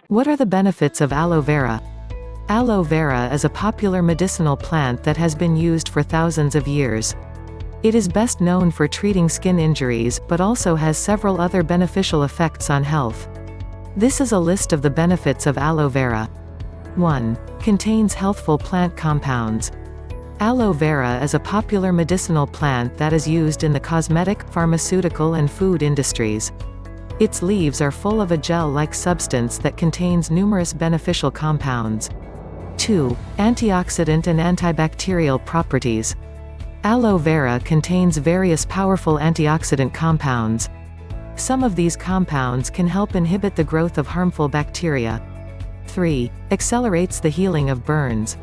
What are the benefits of aloe vera? Aloe vera is a popular medicinal plant that has been used for thousands of years. It is best known for treating skin injuries, but also has several other beneficial effects on health. This is a list of the benefits of aloe vera. 1. Contains healthful plant compounds. Aloe vera is a popular medicinal plant that is used in the cosmetic, pharmaceutical and food industries. Its leaves are full of a gel-like substance that contains numerous beneficial compounds. 2. Antioxidant and antibacterial properties. Aloe vera contains various powerful antioxidant compounds. Some of these compounds can help inhibit the growth of harmful bacteria. 3. Accelerates the healing of burns.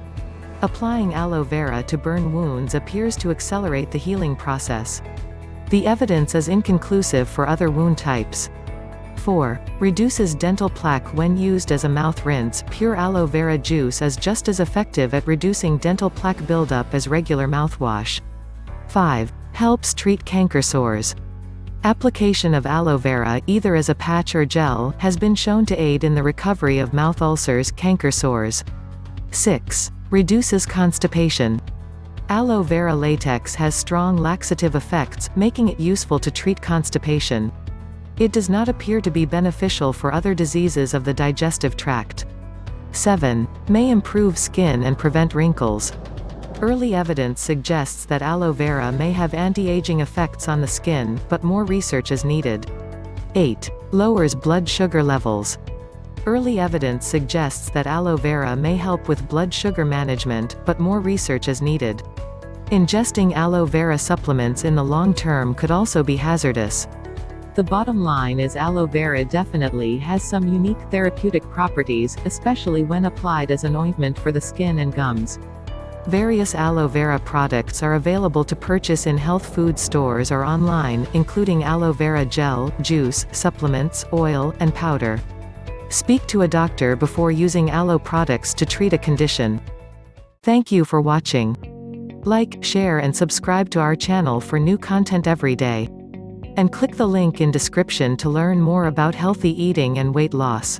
Applying aloe vera to burn wounds appears to accelerate the healing process. The evidence is inconclusive for other wound types. 4. Reduces dental plaque when used as a mouth rinse. Pure aloe vera juice is just as effective at reducing dental plaque buildup as regular mouthwash. 5. Helps treat canker sores. Application of aloe vera, either as a patch or gel, has been shown to aid in the recovery of mouth ulcers, canker sores. 6. Reduces constipation. Aloe vera latex has strong laxative effects, making it useful to treat constipation. It does not appear to be beneficial for other diseases of the digestive tract. 7. May improve skin and prevent wrinkles. Early evidence suggests that aloe vera may have anti-aging effects on the skin, but more research is needed. 8. Lowers blood sugar levels. Early evidence suggests that aloe vera may help with blood sugar management, but more research is needed. Ingesting aloe vera supplements in the long term could also be hazardous. The bottom line is aloe vera definitely has some unique therapeutic properties, especially when applied as an ointment for the skin and gums. Various aloe vera products are available to purchase in health food stores or online, including aloe vera gel, juice, supplements, oil, and powder. Speak to a doctor before using aloe products to treat a condition. Thank you for watching. Like, share and subscribe to our channel for new content every day. And click the link in description to learn more about healthy eating and weight loss.